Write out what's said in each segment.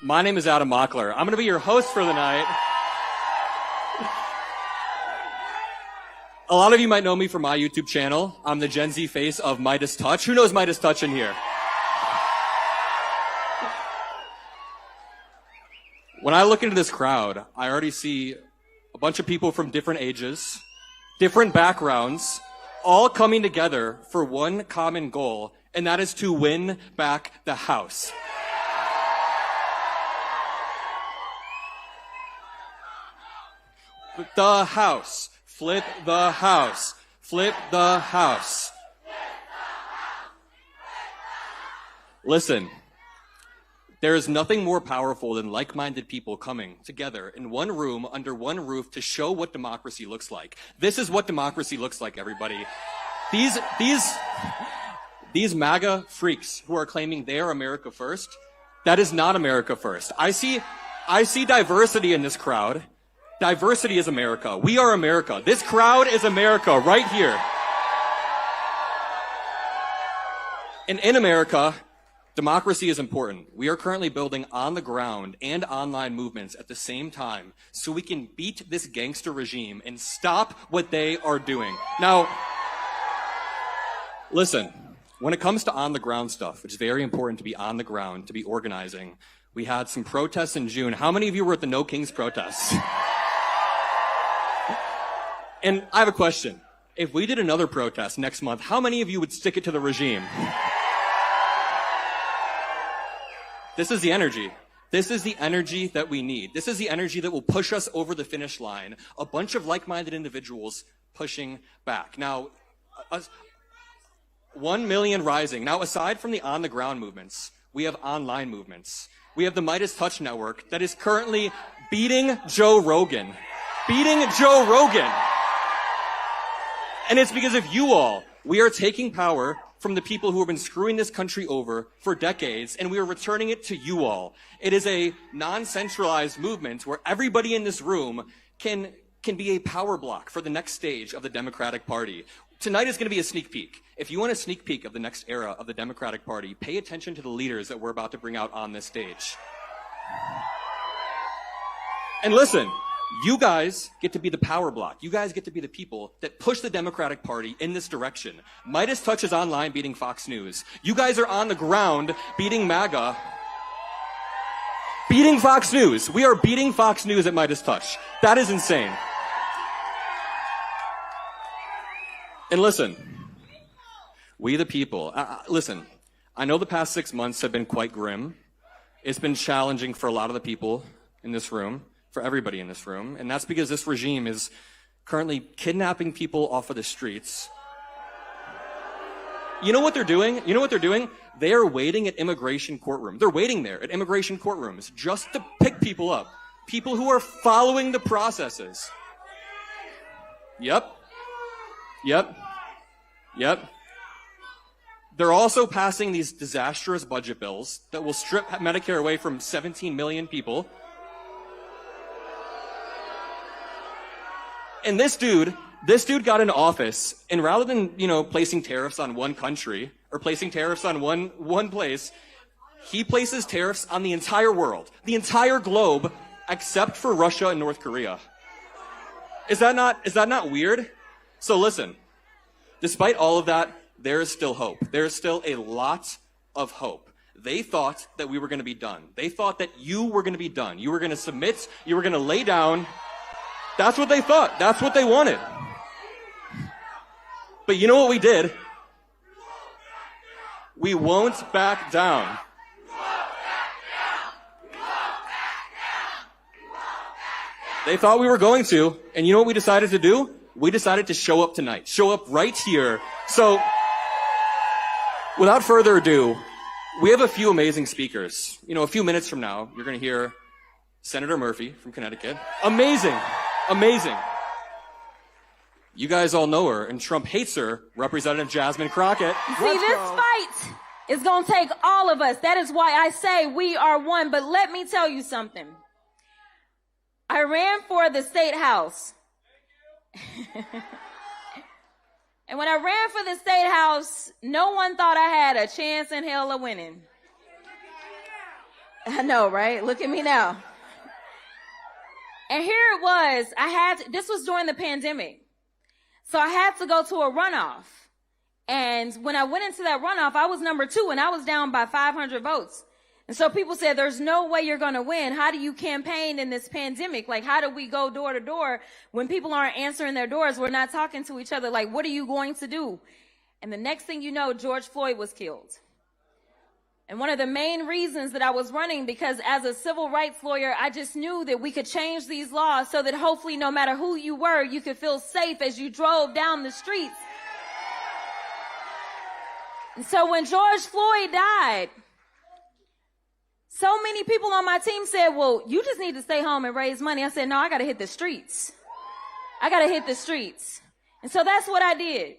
My name is Adam Mockler. I'm going to be your host for the night. A lot of you might know me from my YouTube channel. I'm the Gen Z face of Midas Touch. Who knows Midas Touch in here? When I look into this crowd, I already see a bunch of people from different ages, different backgrounds, all coming together for one common goal, and that is to win back the House. The House. Flip the House. Flip the House. Listen, there is nothing more powerful than like-minded people coming together in one room under one roof to show what democracy looks like. This is what democracy looks like, everybody. These MAGA freaks who are claiming they are America first, that is not America first. I see diversity in this crowd. Diversity is America. We are America. This crowd is America right here. And in America, democracy is important. We are currently building on the ground and online movements at the same time so we can beat this gangster regime and stop what they are doing. Now, listen, when it comes to on the ground stuff, it's very important to be on the ground, to be organizing. We had some protests in June. How many of you were at the No Kings protests? And I have a question. If we did another protest next month, how many of you would stick it to the regime? This is the energy. This is the energy that we need. This is the energy that will push us over the finish line. A bunch of like-minded individuals pushing back. Now, 1 million rising. Now, aside from the on-the-ground movements, we have online movements. We have the Midas Touch Network that is currently beating Joe Rogan. Beating Joe Rogan. And it's because of you all. We are taking power from the people who have been screwing this country over for decades, and we are returning it to you all. It is a non-centralized movement where everybody in this room can be a power block for the next stage of the Democratic Party. Tonight is going to be a sneak peek. If you want a sneak peek of the next era of the Democratic Party, pay attention to the leaders that we're about to bring out on this stage. And listen, you guys get to be the power block. You guys get to be the people that push the Democratic Party in this direction. Midas Touch is online beating Fox News. You guys are on the ground beating MAGA. Beating Fox News. We are beating Fox News at Midas Touch. That is insane. And listen, we the people, listen, I know the past 6 months have been quite grim. It's been challenging for a lot of the people in this room. For everybody in this room, and that's because this regime is currently kidnapping people off of the streets. You know what they're doing? You know what they're doing? They are waiting at immigration courtrooms. They're waiting there at immigration courtrooms just to pick people up. People who are following the processes. Yep. They're also passing these disastrous budget bills that will strip Medicare away from 17 million people. And this dude got into office, and rather than, placing tariffs on one country or placing tariffs on one place, he places tariffs on the entire world, the entire globe, except for Russia and North Korea. Is that not weird? So listen, despite all of that, there is still hope. There is still a lot of hope. They thought that we were going to be done. They thought that you were going to be done. You were going to submit. You were going to lay down. That's what they thought. That's what they wanted. But you know what we did? We won't back down. They thought we were going to, and you know what we decided to do? We decided to show up tonight. Show up right here. So, without further ado, we have a few amazing speakers. A few minutes from now, you're going to hear Senator Murphy from Connecticut. Amazing. You guys all know her, and Trump hates her, Representative Jasmine Crockett. See, this fight is going to take all of us. That is why I say we are one. But let me tell you something. I ran for the state house. And when I ran for the state house, no one thought I had a chance in hell of winning. I know, right? Look at me now. And here it was. This was during the pandemic. So I had to go to a runoff. And when I went into that runoff, I was number 2 and I was down by 500 votes. And so people said, there's no way you're going to win. How do you campaign in this pandemic? Like, how do we go door to door when people aren't answering their doors? We're not talking to each other. Like, what are you going to do? And the next thing you know, George Floyd was killed. And one of the main reasons that I was running, because as a civil rights lawyer, I just knew that we could change these laws so that hopefully no matter who you were, you could feel safe as you drove down the streets. And so when George Floyd died, so many people on my team said, well, you just need to stay home and raise money. I said, no, I got to hit the streets. I got to hit the streets. And so that's what I did.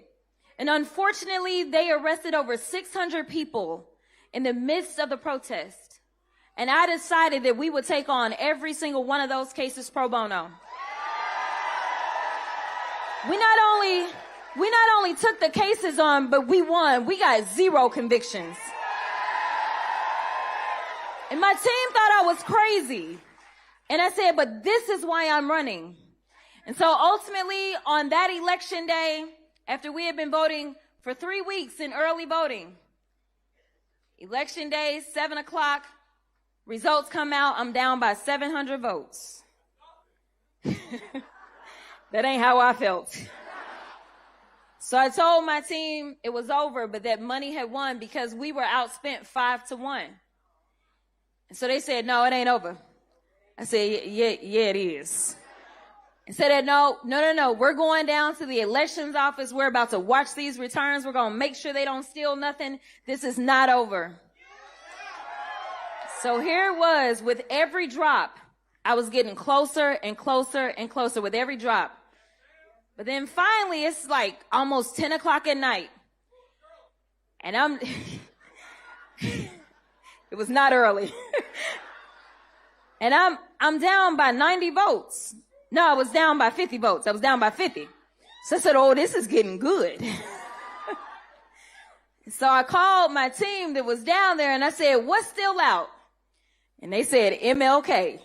And unfortunately, they arrested over 600 people in the midst of the protest. And I decided that we would take on every single one of those cases pro bono. We not only took the cases on, but we won. We got 0 convictions. And my team thought I was crazy. And I said, but this is why I'm running. And so ultimately, on that election day, after we had been voting for 3 weeks in early voting, election day, 7 o'clock, results come out, I'm down by 700 votes. That ain't how I felt. So I told my team it was over, but that money had won because we were outspent 5-1. And so they said, no, it ain't over. I said, yeah, it is. And said that, no, we're going down to the elections office. We're about to watch these returns. We're going to make sure they don't steal nothing. This is not over. So here it was. With every drop, I was getting closer and closer and closer with every drop. But then finally, it's like almost 10 o'clock at night. And it was not early. And I'm down by 90 votes. No, I was down by 50 votes. I was down by 50. So I said, oh, this is getting good. So I called my team that was down there and I said, what's still out? And they said, MLK.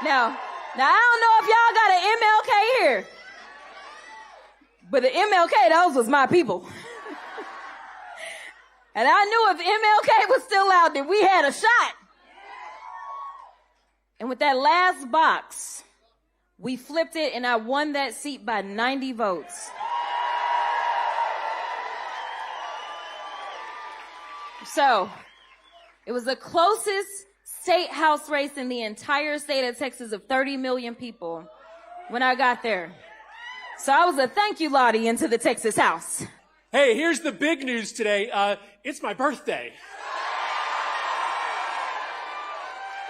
Now I don't know if y'all got an MLK here. But the MLK, those was my people. And I knew if MLK was still out, that we had a shot. And with that last box, we flipped it and I won that seat by 90 votes. So it was the closest state house race in the entire state of Texas of 30 million people when I got there. So I was a thank you Lottie into the Texas House. Hey, here's the big news today. It's my birthday.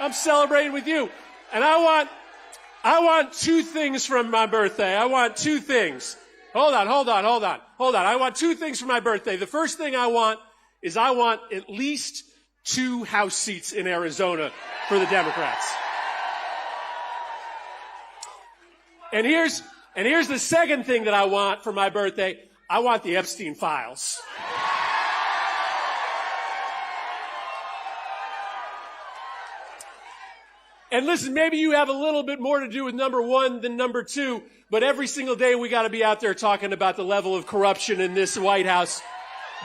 I'm celebrating with you. And I want 2 things from my birthday. I want 2 things. Hold on. I want 2 things for my birthday. The first thing I want is I want at least 2 House seats in Arizona for the Democrats. And here's the second thing that I want for my birthday. I want the Epstein files. And listen, maybe you have a little bit more to do with number 1 than number 2, but every single day we got to be out there talking about the level of corruption in this White House,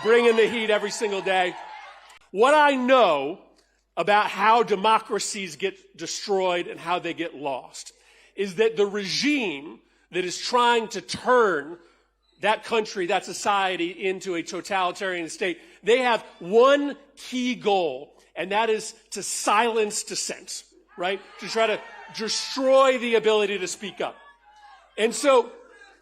bringing the heat every single day. What I know about how democracies get destroyed and how they get lost is that the regime that is trying to turn that country, that society into a totalitarian state, they have one key goal, and that is to silence dissent. Right? To try to destroy the ability to speak up. And so,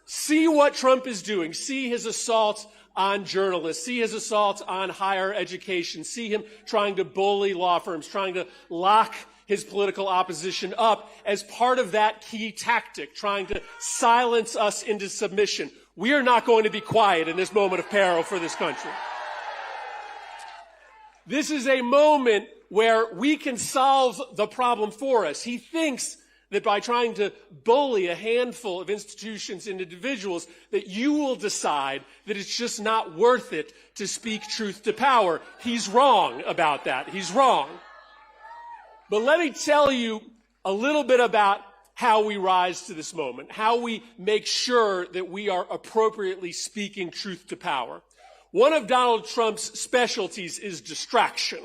see what Trump is doing. See his assault on journalists. See his assault on higher education. See him trying to bully law firms, trying to lock his political opposition up as part of that key tactic, trying to silence us into submission. We are not going to be quiet in this moment of peril for this country. This is a moment where we can solve the problem for us. He thinks that by trying to bully a handful of institutions and individuals, that you will decide that it's just not worth it to speak truth to power. He's wrong about that. He's wrong. But let me tell you a little bit about how we rise to this moment, how we make sure that we are appropriately speaking truth to power. One of Donald Trump's specialties is distraction,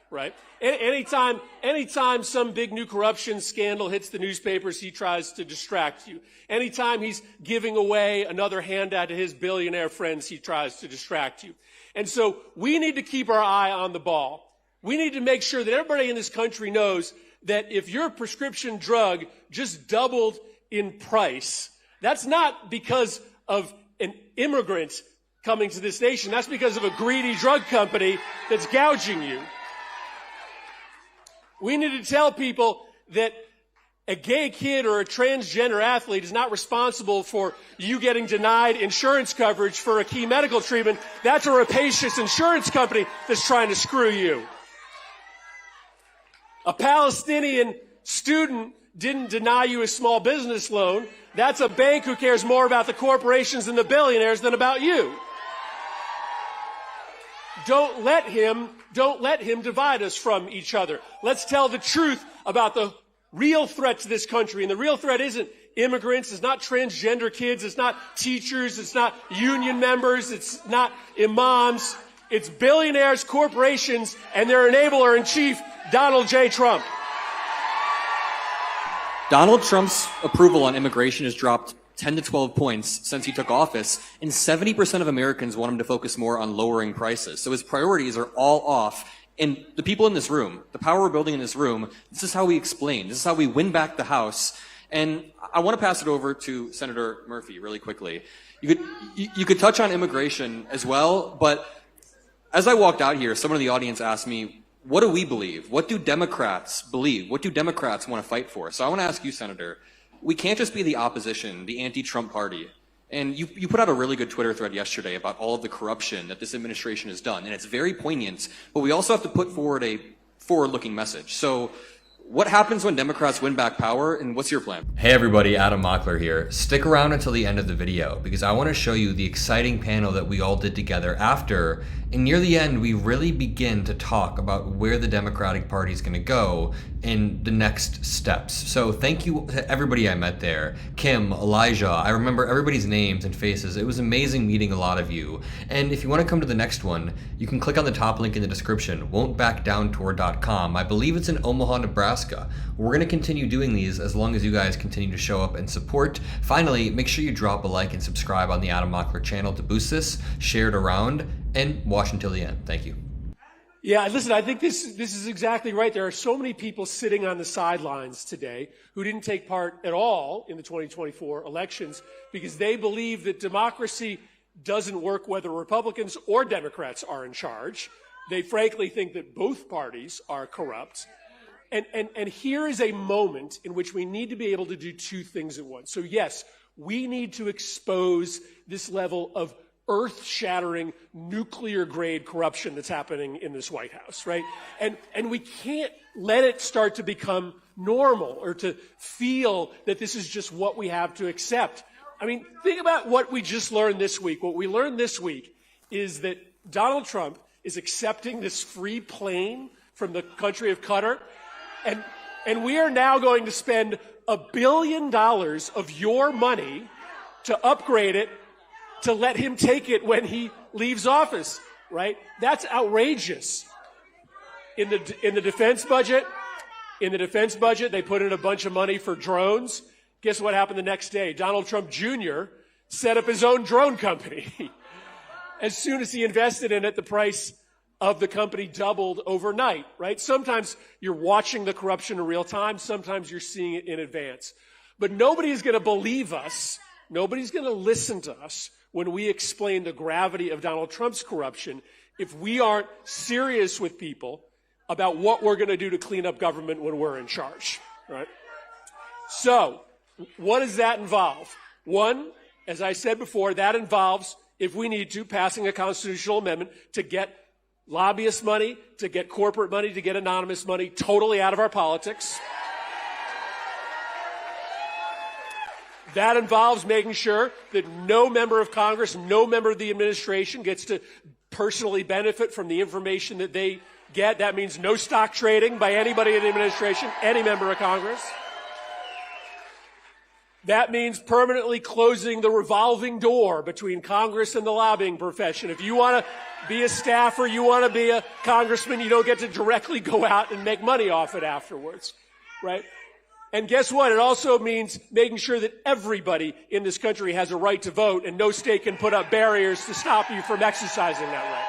right? Anytime some big new corruption scandal hits the newspapers, he tries to distract you. Anytime he's giving away another handout to his billionaire friends, he tries to distract you. And so we need to keep our eye on the ball. We need to make sure that everybody in this country knows that if your prescription drug just doubled in price, that's not because of an immigrant coming to this nation. That's because of a greedy drug company that's gouging you. We need to tell people that a gay kid or a transgender athlete is not responsible for you getting denied insurance coverage for a key medical treatment. That's a rapacious insurance company that's trying to screw you. A Palestinian student didn't deny you a small business loan. That's a bank who cares more about the corporations and the billionaires than about you. Don't let him divide us from each other. Let's tell the truth about the real threat to this country. And the real threat isn't immigrants, it's not transgender kids, it's not teachers, it's not union members, it's not imams. It's billionaires, corporations, and their enabler-in-chief, Donald J. Trump. Donald Trump's approval on immigration has dropped 10 to 12 points since he took office, and 70% of Americans want him to focus more on lowering prices. So his priorities are all off. And the people in this room, the power we're building in this room, this is how we explain. This is how we win back the House. And I want to pass it over to Senator Murphy really quickly. You could touch on immigration as well, but as I walked out here, someone in the audience asked me, what do we believe? What do Democrats believe? What do Democrats want to fight for? So I want to ask you, Senator, we can't just be the opposition, the anti-Trump party. And you put out a really good Twitter thread yesterday about all of the corruption that this administration has done. And it's very poignant, but we also have to put forward a forward-looking message. So what happens when Democrats win back power, and what's your plan? Hey everybody, Adam Mockler here. Stick around until the end of the video because I want to show you the exciting panel that we all did together after, and near the end we really begin to talk about where the Democratic Party is going to go in the next steps. So thank you to everybody I met there. Kim, Elijah, I remember everybody's names and faces. It was amazing meeting a lot of you. And if you want to come to the next one, you can click on the top link in the description, won'tbackdowntour.com. I believe it's in Omaha, Nebraska. We're going to continue doing these as long as you guys continue to show up and support. Finally, make sure you drop a like and subscribe on the Adam Mockler channel to boost this, share it around, and watch until the end. Thank you. Yeah, listen, I think this is exactly right. There are so many people sitting on the sidelines today who didn't take part at all in the 2024 elections because they believe that democracy doesn't work whether Republicans or Democrats are in charge. They frankly think that both parties are corrupt. And here is a moment in which we need to be able to do two things at once. So yes, we need to expose this level of earth-shattering, nuclear-grade corruption that's happening in this White House, right? And we can't let it start to become normal or to feel that this is just what we have to accept. I mean, think about what we just learned this week. What we learned this week is that Donald Trump is accepting this free plane from the country of Qatar, and we are now going to spend $1 billion of your money to upgrade it to let him take it when he leaves office, right? That's outrageous. In the defense budget, they put in a bunch of money for drones. Guess what happened the next day? Donald Trump Jr. set up his own drone company. As soon as he invested in it, the price of the company doubled overnight, right? Sometimes you're watching the corruption in real time. Sometimes you're seeing it in advance. But nobody's going to believe us. Nobody's going to listen to us when we explain the gravity of Donald Trump's corruption if we aren't serious with people about what we're going to do to clean up government when we're in charge, right? So, what does that involve? One, as I said before, that involves, if we need to, passing a constitutional amendment to get lobbyist money, to get corporate money, to get anonymous money totally out of our politics. That involves making sure that no member of Congress, no member of the administration gets to personally benefit from the information that they get. That means no stock trading by anybody in the administration, any member of Congress. That means permanently closing the revolving door between Congress and the lobbying profession. If you want to be a staffer, you want to be a congressman, you don't get to directly go out and make money off it afterwards, right? And guess what? It also means making sure that everybody in this country has a right to vote and no state can put up barriers to stop you from exercising that right.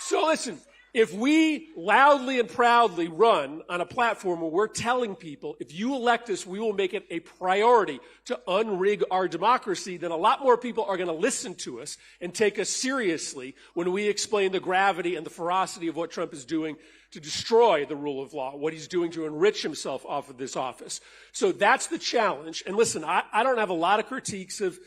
So listen, if we loudly and proudly run on a platform where we're telling people, if you elect us, we will make it a priority to unrig our democracy, then a lot more people are going to listen to us and take us seriously when we explain the gravity and the ferocity of what Trump is doing to destroy the rule of law, what he's doing to enrich himself off of this office. So that's the challenge. And listen, I don't have a lot of critiques of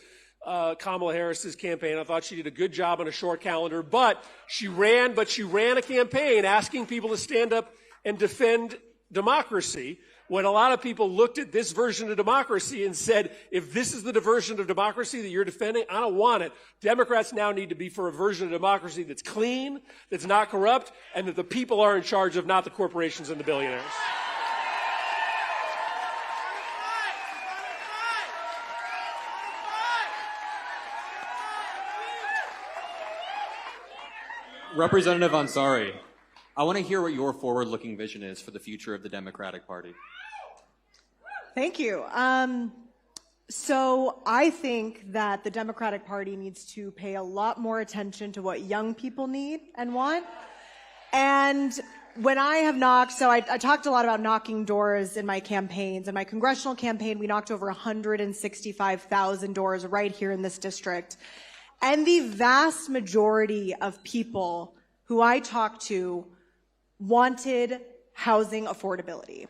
Kamala Harris's campaign. I thought she did a good job on a short calendar, but she ran a campaign asking people to stand up and defend democracy when a lot of people looked at this version of democracy and said, if this is the version of democracy that you're defending, I don't want it. Democrats now need to be for a version of democracy that's clean, that's not corrupt, and that the people are in charge of, not the corporations and the billionaires. Representative Ansari, I want to hear what your forward-looking vision is for the future of the Democratic Party. Thank you. So I think that the Democratic Party needs to pay a lot more attention to what young people need and want. And when I have knocked, so I talked a lot about knocking doors in my campaigns. In my congressional campaign, we knocked over 165,000 doors right here in this district. And the vast majority of people who I talked to wanted housing affordability.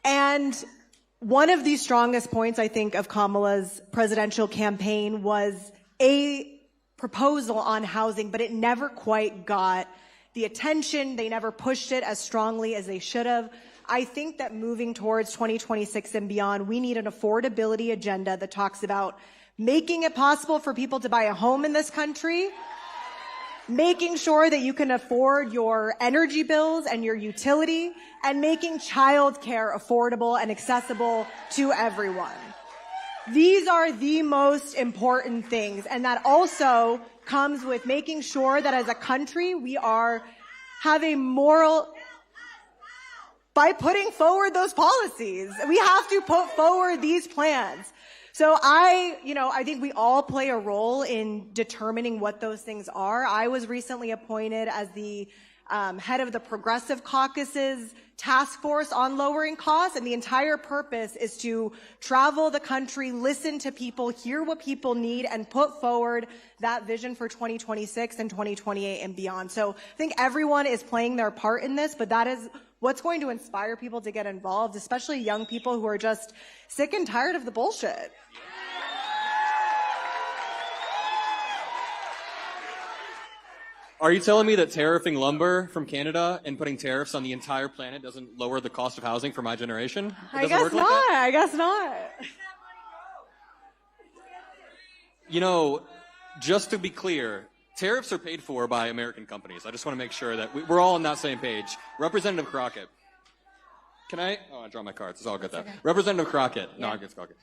And one of the strongest points, I think, of Kamala's presidential campaign was a proposal on housing, but it never quite got the attention. They never pushed it as strongly as they should have. I think that moving towards 2026 and beyond, we need an affordability agenda that talks about making it possible for people to buy a home in this country, making sure that you can afford your energy bills and your utility, and making childcare affordable and accessible to everyone. These are the most important things, and that also comes with making sure that as a country we have a moral, by putting forward those policies. We have to put forward these plans. So I think we all play a role in determining what those things are. I was recently appointed as the head of the Progressive Caucus's task force on lowering costs, and the entire purpose is to travel the country, listen to people, hear what people need, and put forward that vision for 2026 and 2028 and beyond. So I think everyone is playing their part in this, but that is what's going to inspire people to get involved, especially young people who are just sick and tired of the bullshit. Are you telling me that tariffing lumber from Canada and putting tariffs on the entire planet doesn't lower the cost of housing for my generation? I guess not. You know, just to be clear, tariffs are paid for by American companies. I just want to make sure that we're all on that same page. Representative Crockett. Can I? Oh, I draw my cards. It's all good, though. Okay. Representative Crockett. Yeah. No, I guess Crockett.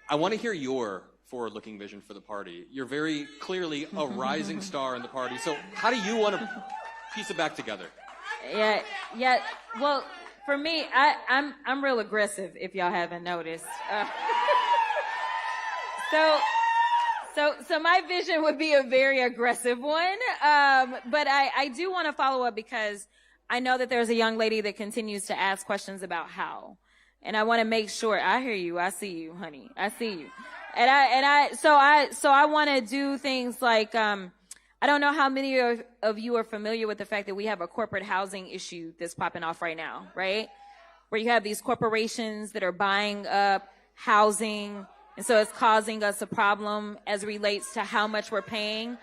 I want to hear your forward-looking vision for the party. You're very clearly a rising star in the party. So how do you want to piece it back together? Yeah. Well, for me, I'm real aggressive, if y'all haven't noticed. So my vision would be a very aggressive one. But I do want to follow up because I know that there's a young lady that continues to ask questions about how. And I want to make sure, I hear you, I see you, honey, I see you. So I want to do things like, I don't know how many of you are familiar with the fact that we have a corporate housing issue that's popping off right now, right? Where you have these corporations that are buying up housing, and so it's causing us a problem as it relates to how much we're paying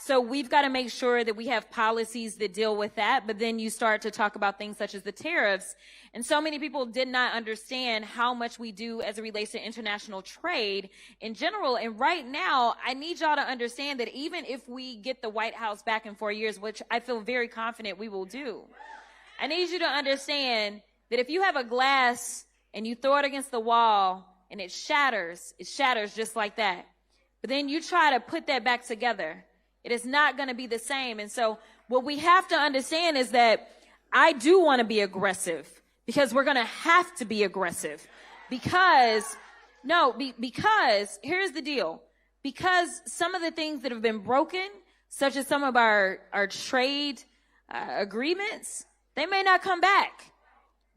So we've got to make sure that we have policies that deal with that. But then you start to talk about things such as the tariffs. And so many people did not understand how much we do as it relates to international trade in general. And right now, I need y'all to understand that even if we get the White House back in 4 years, which I feel very confident we will do, I need you to understand that if you have a glass and you throw it against the wall and it shatters just like that. But then you try to put that back together. It is not going to be the same. And so what we have to understand is that I do want to be aggressive because we're going to have to be aggressive because here's the deal. Because some of the things that have been broken, such as some of our trade agreements, they may not come back.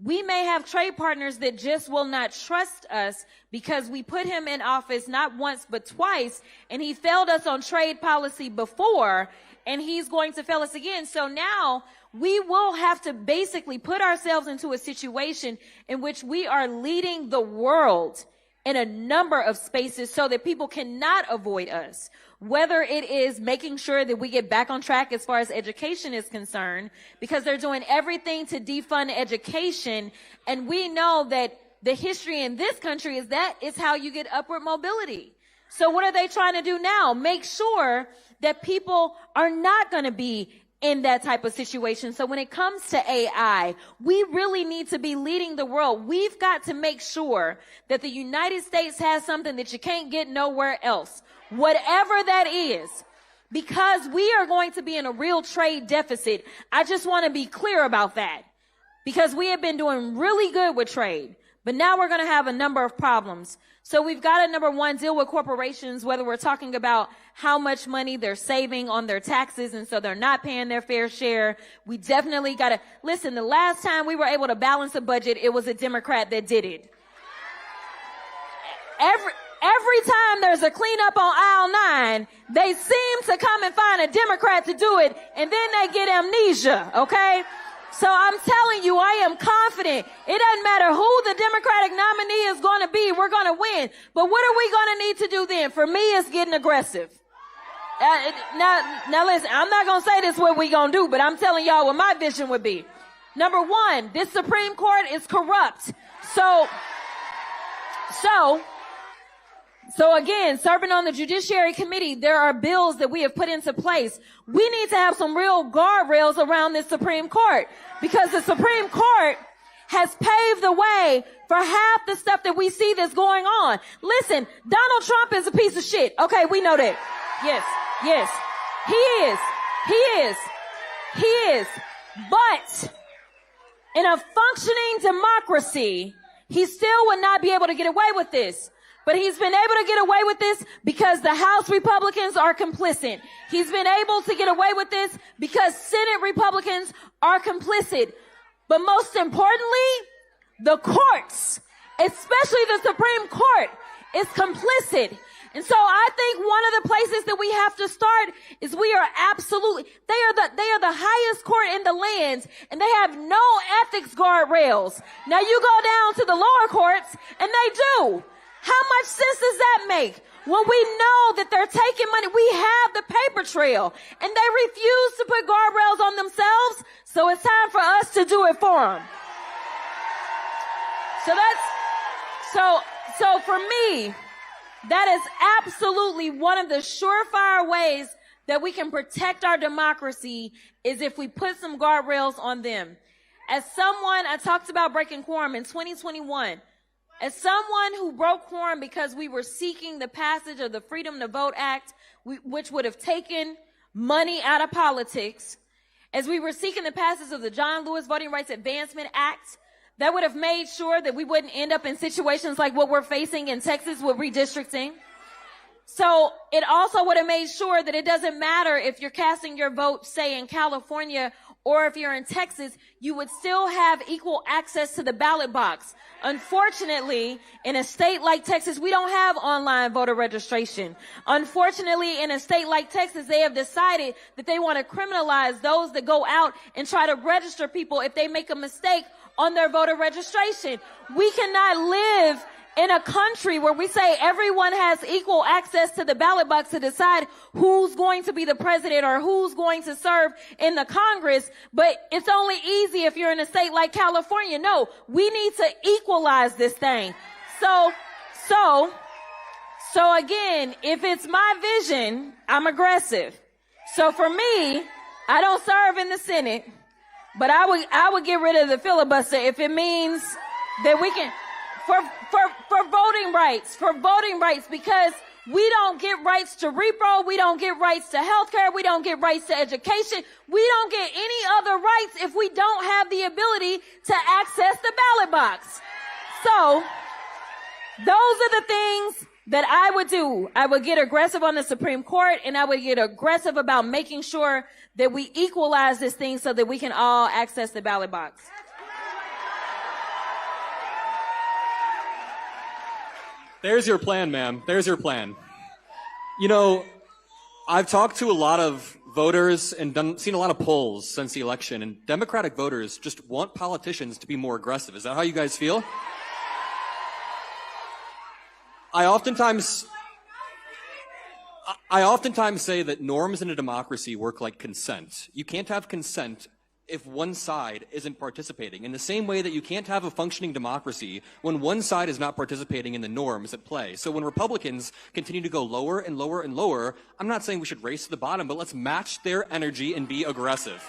We may have trade partners that just will not trust us because we put him in office not once but twice, and he failed us on trade policy before, and he's going to fail us again. So now we will have to basically put ourselves into a situation in which we are leading the world in a number of spaces so that people cannot avoid us. Whether it is making sure that we get back on track as far as education is concerned, because they're doing everything to defund education. And we know that the history in this country is that is how you get upward mobility. So what are they trying to do now? Make sure that people are not going to be in that type of situation. So when it comes to AI, we really need to be leading the world. We've got to make sure that the United States has something that you can't get nowhere else. Whatever that is, because we are going to be in a real trade deficit. I just want to be clear about that because we have been doing really good with trade, but now we're going to have a number of problems. So we've got to, number one, deal with corporations, whether we're talking about how much money they're saving on their taxes, and so they're not paying their fair share. We definitely got to listen. The last time we were able to balance a budget, it was a Democrat that did it. Every time there's a cleanup on aisle 9, they seem to come and find a Democrat to do it, and then they get amnesia, okay? So I'm telling you, I am confident. It doesn't matter who the Democratic nominee is going to be, we're going to win. But what are we going to need to do then? For me, it's getting aggressive. Now listen, I'm not going to say this is what we're going to do, but I'm telling y'all what my vision would be. Number one, this Supreme Court is corrupt. So again, serving on the Judiciary Committee, there are bills that we have put into place. We need to have some real guardrails around this Supreme Court because the Supreme Court has paved the way for half the stuff that we see that's going on. Listen, Donald Trump is a piece of shit. Okay, we know that. Yes. He is. But in a functioning democracy, he still would not be able to get away with this. But he's been able to get away with this because the House Republicans are complicit. He's been able to get away with this because Senate Republicans are complicit. But most importantly, the courts, especially the Supreme Court, is complicit. And so I think one of the places that we have to start is we are absolutely, they are the highest court in the land, and they have no ethics guardrails. Now you go down to the lower courts and they do. How much sense does that make? When we know that they're taking money, we have the paper trail, and they refuse to put guardrails on themselves, so it's time for us to do it for them. So for me, that is absolutely one of the surefire ways that we can protect our democracy is if we put some guardrails on them. As someone, I talked about breaking quorum in 2021. As someone who broke quorum because we were seeking the passage of the Freedom to Vote Act, which would have taken money out of politics, as we were seeking the passage of the John Lewis Voting Rights Advancement Act, that would have made sure that we wouldn't end up in situations like what we're facing in Texas with redistricting. So it also would have made sure that it doesn't matter if you're casting your vote, say, in California or if you're in Texas, you would still have equal access to the ballot box. Unfortunately, in a state like Texas, we don't have online voter registration. Unfortunately, in a state like Texas, they have decided that they want to criminalize those that go out and try to register people if they make a mistake on their voter registration. We cannot live in a country where we say everyone has equal access to the ballot box to decide who's going to be the president or who's going to serve in the Congress, but it's only easy if you're in a state like California. No, we need to equalize this thing. So again, if it's my vision, I'm aggressive. So for me, I don't serve in the Senate, but I would get rid of the filibuster if it means that we can, for voting rights, because we don't get rights to repro, we don't get rights to healthcare, we don't get rights to education, we don't get any other rights if we don't have the ability to access the ballot box. So, those are the things that I would do. I would get aggressive on the Supreme Court, and I would get aggressive about making sure that we equalize this thing so that we can all access the ballot box. There's your plan, ma'am. There's your plan. You know, I've talked to a lot of voters and seen a lot of polls since the election, and Democratic voters just want politicians to be more aggressive. Is that how you guys feel? I oftentimes say that norms in a democracy work like consent. You can't have consent if one side isn't participating. In the same way that you can't have a functioning democracy when one side is not participating in the norms at play. So when Republicans continue to go lower and lower and lower, I'm not saying we should race to the bottom, but let's match their energy and be aggressive.